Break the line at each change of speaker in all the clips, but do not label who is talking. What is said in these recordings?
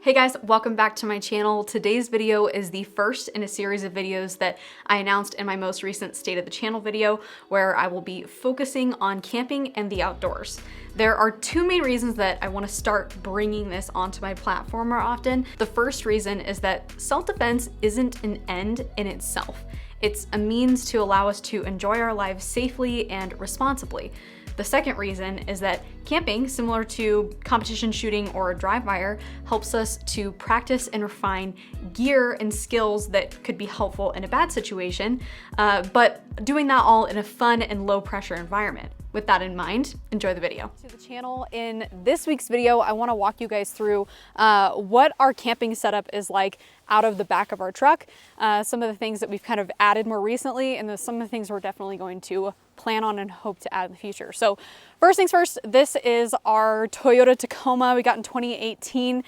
Hey guys, welcome back to my channel. Today's video is the first in a series of videos that I announced in my most recent State of the Channel video, where I will be focusing on camping and the outdoors. There are two main reasons that I want to start bringing this onto my platform more often. The first reason is that self-defense isn't an end in itself. It's a means to allow us to enjoy our lives safely and responsibly. The second reason is that camping, similar to competition shooting or a dry fire, helps us to practice and refine gear and skills that could be helpful in a bad situation, but doing that all in a fun and low pressure environment. With that in mind, enjoy the video. To the channel, in this week's video, I want to walk you guys through what our camping setup is like out of the back of our truck, some of the things that we've kind of added more recently, and some of the things we're definitely going to plan on and hope to add in the future. So first things first, this is our Toyota Tacoma we got in 2018.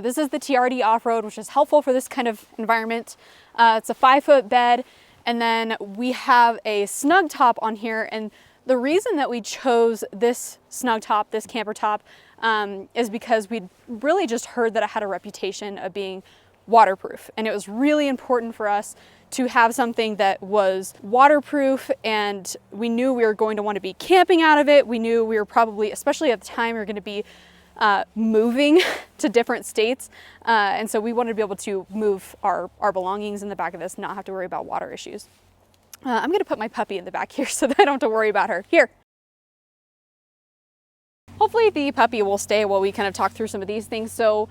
This is the TRD off-road, which is helpful for this kind of environment. It's a 5-foot bed, and then we have a snug top on here, and the reason that we chose this snug top, this camper top, is because we'd really just heard that it had a reputation of being waterproof. And it was really important for us to have something that was waterproof, and we knew we were going to want to be camping out of it. We knew we were probably, especially at the time, we were going to be moving to different states. And so we wanted to be able to move our belongings in the back of this, not have to worry about water issues. I'm gonna put my puppy in the back here so that I don't have to worry about her. Here. Hopefully the puppy will stay while we kind of talk through some of these things. So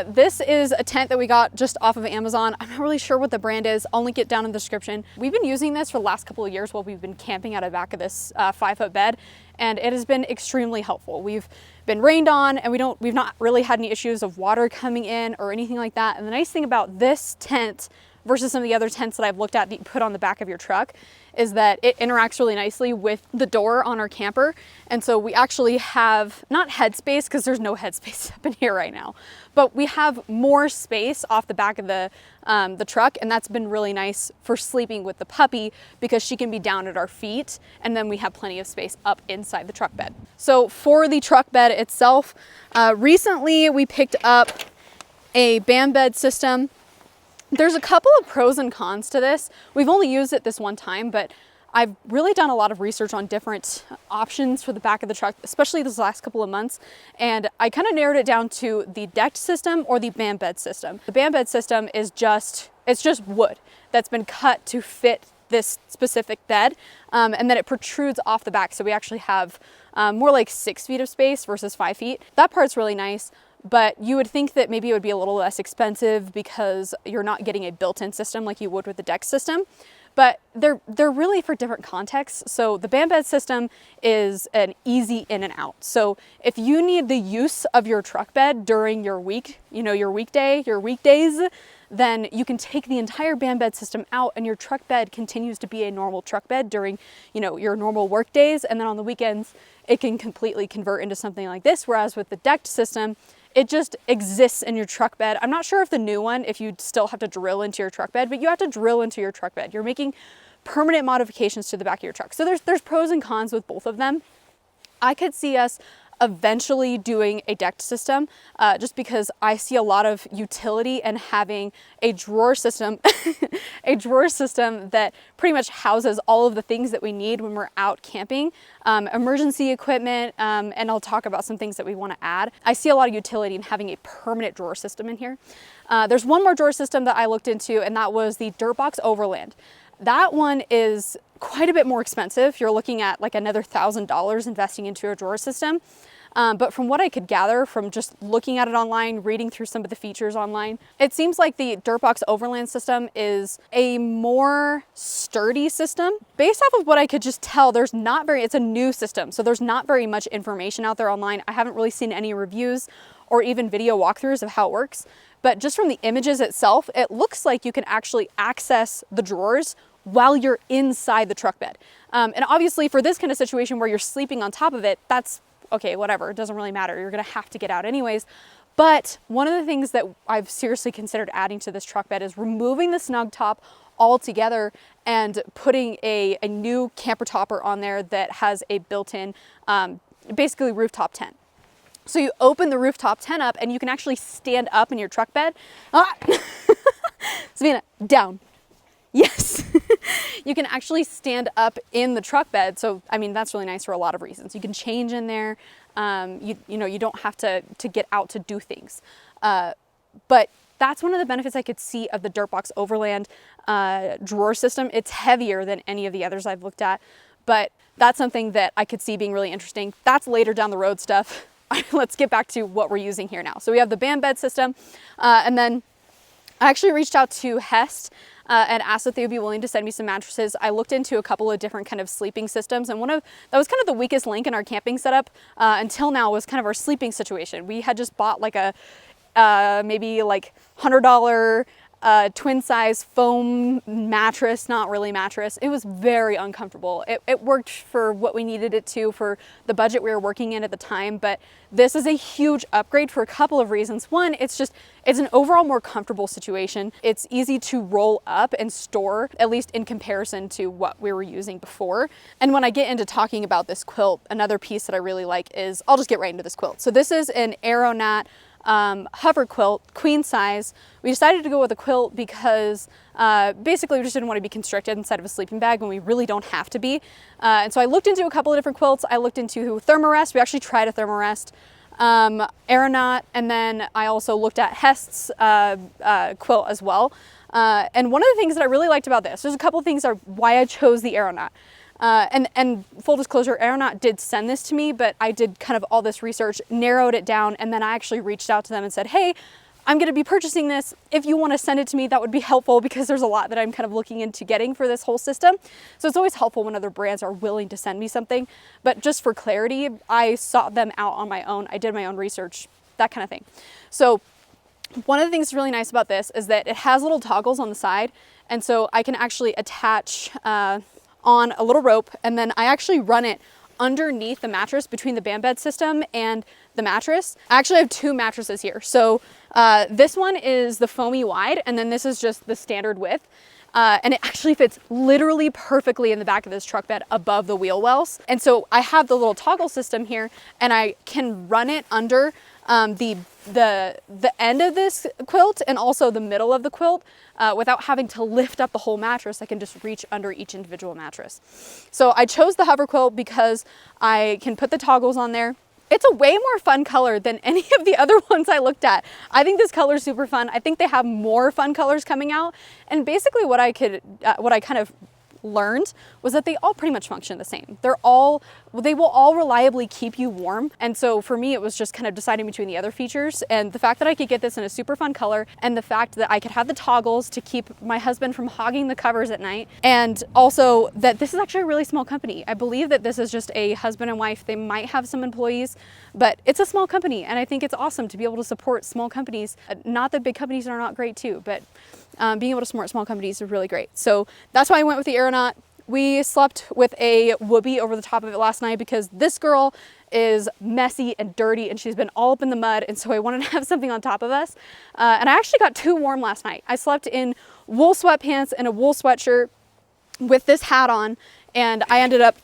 this is a tent that we got just off of Amazon. I'm not really sure what the brand is. I'll link it down in the description. We've been using this for the last couple of years while we've been camping out of the back of this 5-foot bed, and it has been extremely helpful. We've been rained on, and we've not really had any issues of water coming in or anything like that. And the nice thing about this tent versus some of the other tents that I've looked at that you put on the back of your truck is that it interacts really nicely with the door on our camper. And so we actually have not headspace, because there's no headspace up in here right now, but we have more space off the back of the truck, and that's been really nice for sleeping with the puppy because she can be down at our feet, and then we have plenty of space up inside the truck bed. So for the truck bed itself, recently we picked up a BAM bed system. There's a couple of pros and cons to this. We've only used it this one time, but I've really done a lot of research on different options for the back of the truck, especially this last couple of months. And I kind of narrowed it down to the decked system or the BAM bed system. The BAM bed system is just wood that's been cut to fit this specific bed. And then it protrudes off the back. So we actually have more like 6 feet of space versus 5 feet. That part's really nice. But you would think that maybe it would be a little less expensive because you're not getting a built-in system like you would with the deck system. But they're really for different contexts. So the BAM bed system is an easy in and out. So if you need the use of your truck bed during your week, your weekday, your weekdays, then you can take the entire BAM bed system out, and your truck bed continues to be a normal truck bed during, your normal work days. And then on the weekends, it can completely convert into something like this. Whereas with the decked system, it just exists in your truck bed. I'm not sure if the new one, if you still have to drill into your truck bed, but you have to drill into your truck bed. You're making permanent modifications to the back of your truck. So there's pros and cons with both of them. I could see us eventually doing a decked system, just because I see a lot of utility in having a drawer system, a drawer system that pretty much houses all of the things that we need when we're out camping, emergency equipment, and I'll talk about some things that we want to add. I see a lot of utility in having a permanent drawer system in here. There's one more drawer system that I looked into, and that was the Dirtbox Overland. That one is quite a bit more expensive. You're looking at like another $1,000 investing into a drawer system. But from what I could gather from just looking at it online, reading through some of the features online, it seems like the Dirtbox Overland system is a more sturdy system. Based off of what I could just tell, it's a new system, so there's not very much information out there online. I haven't really seen any reviews or even video walkthroughs of how it works. But just from the images itself, it looks like you can actually access the drawers while you're inside the truck bed. And obviously for this kind of situation where you're sleeping on top of it, that's okay, whatever, it doesn't really matter. You're gonna have to get out anyways. But one of the things that I've seriously considered adding to this truck bed is removing the snug top altogether and putting a new camper topper on there that has a built-in, basically rooftop tent. So you open the rooftop tent up and you can actually stand up in your truck bed. Ah! Savannah, down. Yes. You can actually stand up in the truck bed. So, I mean, that's really nice for a lot of reasons. You can change in there. You know, you don't have to get out to do things. But that's one of the benefits I could see of the Dirtbox Overland drawer system. It's heavier than any of the others I've looked at, but that's something that I could see being really interesting. That's later down the road stuff. Let's get back to what we're using here now. So we have the band bed system, and then I actually reached out to Hest and asked if they would be willing to send me some mattresses. I looked into a couple of different kind of sleeping systems, and that was kind of the weakest link in our camping setup until now, was kind of our sleeping situation. We had just bought like a maybe like $100 twin size foam mattress, not really mattress. It was very uncomfortable. It worked for what we needed it to, for the budget we were working in at the time, but this is a huge upgrade for a couple of reasons. One, it's an overall more comfortable situation. It's easy to roll up and store, at least in comparison to what we were using before. And when I get into talking about this quilt, another piece that I really like is, I'll just get right into this quilt. So this is an Aeronat hover quilt, queen size. We decided to go with a quilt because basically we just didn't want to be constricted inside of a sleeping bag when we really don't have to be. And so I looked into a couple of different quilts. I looked into Thermarest. We actually tried a Thermarest, Aeronat, and then I also looked at Hest's quilt as well. And one of the things that I really liked about this, there's a couple of things are why I chose the Aeronat. And full disclosure, Aeronat did send this to me, but I did kind of all this research, narrowed it down, and then I actually reached out to them and said, hey, I'm going to be purchasing this. If you want to send it to me, that would be helpful, because there's a lot that I'm kind of looking into getting for this whole system. So it's always helpful when other brands are willing to send me something. But just for clarity, I sought them out on my own. I did my own research, that kind of thing. So one of the things that's really nice about this is that it has little toggles on the side. And so I can actually attach on a little rope, and then I actually run it underneath the mattress between the band bed system and the mattress. I actually have two mattresses here. So this one is the foamy wide, and then this is just the standard width. And it actually fits literally perfectly in the back of this truck bed above the wheel wells. And so I have the little toggle system here, and I can run it under the end of this quilt and also the middle of the quilt without having to lift up the whole mattress. I can just reach under each individual mattress. So I chose the hover quilt because I can put the toggles on there. It's a way more fun color than any of the other ones I looked at. I think this color is super fun. I think they have more fun colors coming out. And basically what I kind of learned was that they all pretty much function the same. They will all reliably keep you warm. And so for me, it was just kind of deciding between the other features, and the fact that I could get this in a super fun color, and the fact that I could have the toggles to keep my husband from hogging the covers at night. And also that this is actually a really small company. I believe that this is just a husband and wife. They might have some employees, but it's a small company. And I think it's awesome to be able to support small companies. Not that big companies are not great too, but being able to support small companies is really great. So that's why I went with the Aeronat. We slept with a whoopee over the top of it last night because this girl is messy and dirty and she's been all up in the mud, and so I wanted to have something on top of us. And I actually got too warm last night. I slept in wool sweatpants and a wool sweatshirt with this hat on, and I ended up...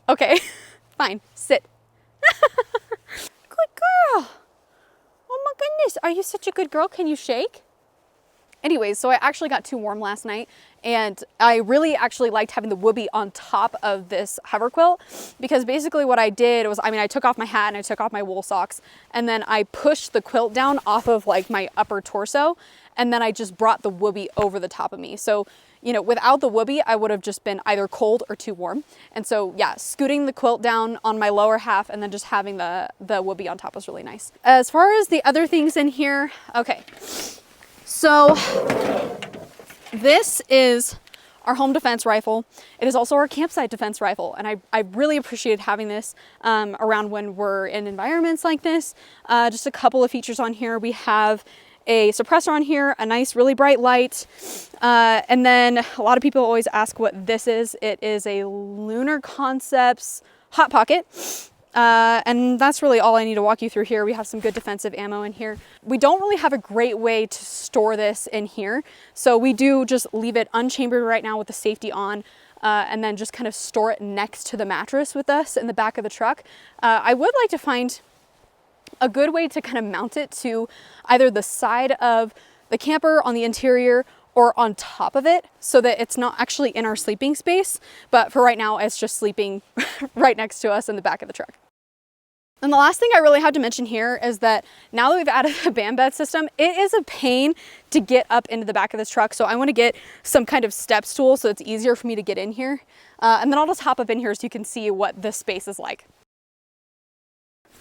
Okay, fine, sit. Good girl. Oh my goodness, are you such a good girl? Can you shake? Anyways, so I actually got too warm last night, and I really actually liked having the whoopee on top of this hover quilt, because basically what I did was, I took off my hat and I took off my wool socks, and then I pushed the quilt down off of like my upper torso, and then I just brought the whoopee over the top of me. So, you know, without the whoopee, I would have just been either cold or too warm. And so yeah, scooting the quilt down on my lower half and then just having the whoopee on top was really nice. As far as the other things in here, okay. So this is our home defense rifle. It is also our campsite defense rifle. And I really appreciated having this around when we're in environments like this. Just a couple of features on here. We have a suppressor on here, a nice really bright light. And then a lot of people always ask what this is. It is a Lunar Concepts Hot Pocket. And that's really all I need to walk you through here. We have some good defensive ammo in here. We don't really have a great way to store this in here, so we do just leave it unchambered right now with the safety on. and then just kind of store it next to the mattress with us in the back of the truck. I would like to find a good way to kind of mount it to either the side of the camper on the interior or on top of it so that it's not actually in our sleeping space. But for right now, it's just sleeping right next to us in the back of the truck. And the last thing I really have to mention here is that now that we've added the band bed system, it is a pain to get up into the back of this truck. So I want to get some kind of step stool so it's easier for me to get in here. And then I'll just hop up in here so you can see what this space is like.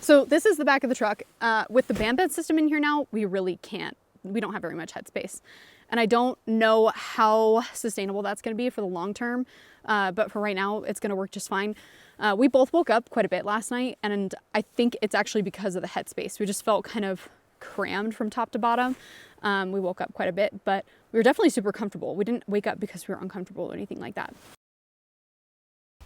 So this is the back of the truck. With the band bed system in here now, we don't have very much headspace. And I don't know how sustainable that's going to be for the long term. But for right now, it's going to work just fine. We both woke up quite a bit last night, and I think it's actually because of the headspace. We just felt kind of crammed from top to bottom. We woke up quite a bit, but we were definitely super comfortable. We didn't wake up because we were uncomfortable or anything like that.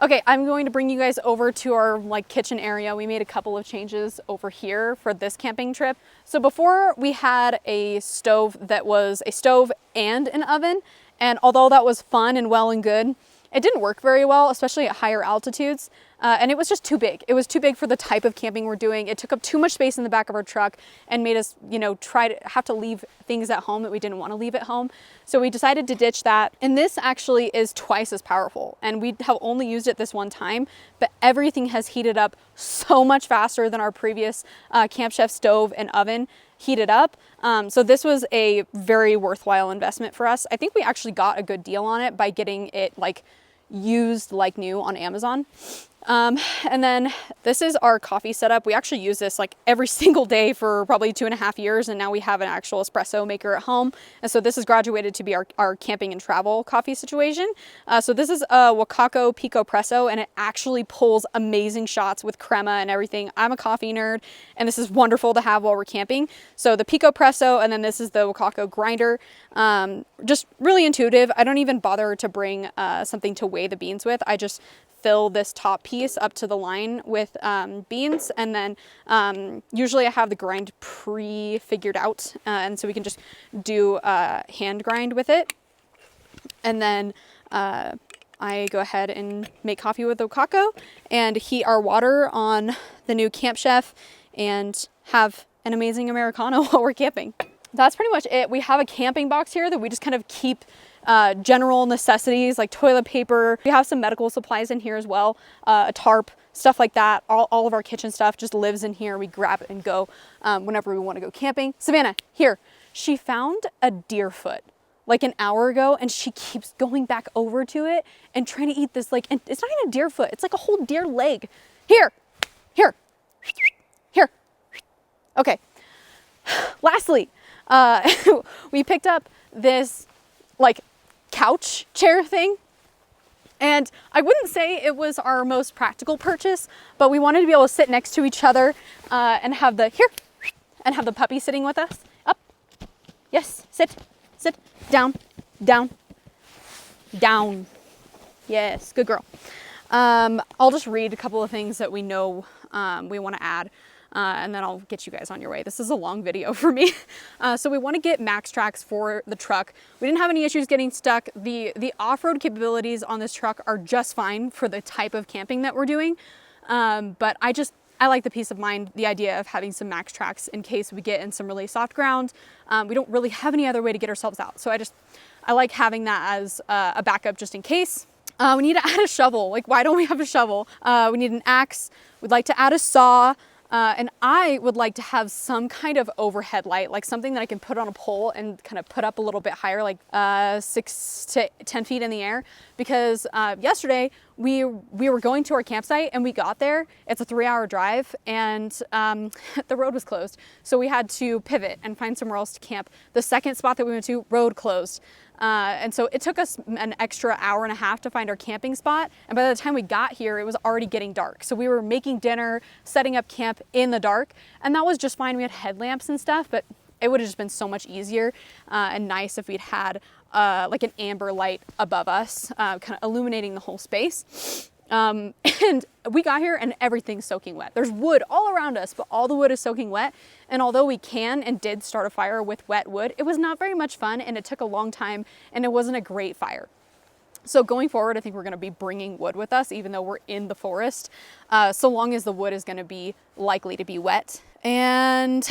Okay, I'm going to bring you guys over to our kitchen area. We made a couple of changes over here for this camping trip. So before we had a stove that was a stove and an oven, and although that was fun and well and good, it didn't work very well, especially at higher altitudes, and it was just too big. It was too big for the type of camping we're doing. It took up too much space in the back of our truck and made us, try to have to leave things at home that we didn't want to leave at home. So we decided to ditch that. And this actually is twice as powerful. And we have only used it this one time, but everything has heated up so much faster than our previous Camp Chef stove and oven heated up. So this was a very worthwhile investment for us. I think we actually got a good deal on it by getting it used like new on Amazon. And then this is our coffee setup. We actually use this every single day for probably 2.5 years, and now we have an actual espresso maker at home. And so this has graduated to be our camping and travel coffee situation. So this is a Wakako Pico Presso, and it actually pulls amazing shots with crema and everything. I'm a coffee nerd, and this is wonderful to have while we're camping. So the Pico Presso, and then this is the Wakako grinder. Just really intuitive. I don't even bother to bring something to weigh the beans with. I just fill this top piece up to the line with beans, and then usually I have the grind pre-figured out, and so we can just do hand grind with it. And then I go ahead and make coffee with the Wakako and heat our water on the new Camp Chef and have an amazing Americano while we're camping. That's pretty much it. We have a camping box here that we just kind of keep general necessities like toilet paper. We have some medical supplies in here as well, a tarp, stuff like that. All of our kitchen stuff just lives in here. We grab it and go whenever we want to go camping. Savannah, here, she found a deer foot an hour ago, and she keeps going back over to it and trying to eat this and it's not even a deer foot, it's a whole deer leg. Here. Okay. Lastly, we picked up this couch chair thing, and I wouldn't say it was our most practical purchase, but we wanted to be able to sit next to each other and have the puppy sitting with us. Up, yes, sit, down, yes, good girl. I'll just read a couple of things that we know we want to add. And then I'll get you guys on your way. This is a long video for me. So we want to get MaxTrax for the truck. We didn't have any issues getting stuck. The off-road capabilities on this truck are just fine for the type of camping that we're doing. But I like the peace of mind, the idea of having some MaxTrax in case we get in some really soft ground. We don't really have any other way to get ourselves out. So I like having that as a backup just in case. We need to add a shovel. Why don't we have a shovel? We need an axe. We'd like to add a saw. And I would like to have some kind of overhead light, something that I can put on a pole and kind of put up a little bit higher, 6 to 10 feet in the air. Because yesterday we were going to our campsite and we got there. It's a 3-hour drive, and the road was closed. So we had to pivot and find somewhere else to camp. The second spot that we went to, road closed. And so it took us an extra 1.5 hours to find our camping spot. And by the time we got here, it was already getting dark. So we were making dinner, setting up camp in the dark, and that was just fine. We had headlamps and stuff, but it would have just been so much easier and nice if we'd had an amber light above us, kind of illuminating the whole space. And we got here and everything's soaking wet. There's wood all around us, but all the wood is soaking wet. And although we can and did start a fire with wet wood, it was not very much fun, and it took a long time, and it wasn't a great fire. So going forward, I think we're going to be bringing wood with us, even though we're in the forest, so long as the wood is going to be likely to be wet. And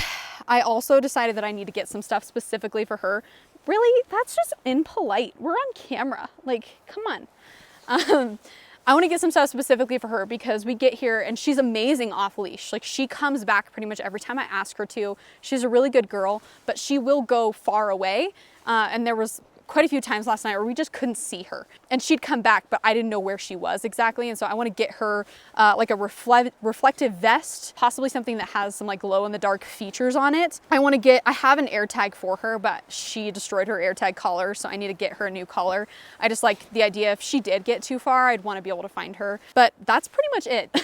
I also decided that I need to get some stuff specifically for her. Really, that's just impolite. We're on camera. Like, come on. I want to get some stuff specifically for her because we get here and she's amazing off leash. Like, she comes back pretty much every time I ask her to. She's a really good girl, but she will go far away. And there was quite a few times last night where we just couldn't see her, and she'd come back, but I didn't know where she was exactly. And so I want to get her like a reflective vest, possibly something that has some like glow in the dark features on it. I have an AirTag for her, but she destroyed her AirTag collar, so I need to get her a new collar. I just like the idea if she did get too far, I'd want to be able to find her. But that's pretty much it.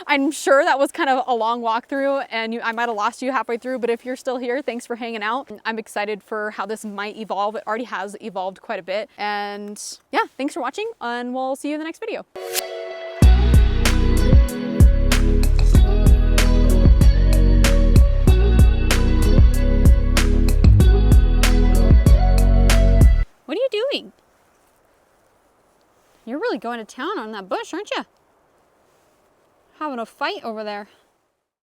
I'm sure that was kind of a long walkthrough, and I might have lost you halfway through, but if you're still here, thanks for hanging out. I'm excited for how this might evolve. It already has evolved quite a bit. And yeah, thanks for watching, and we'll see you in the next video. What are you doing? You're really going to town on that bush, aren't you? Having a fight over there.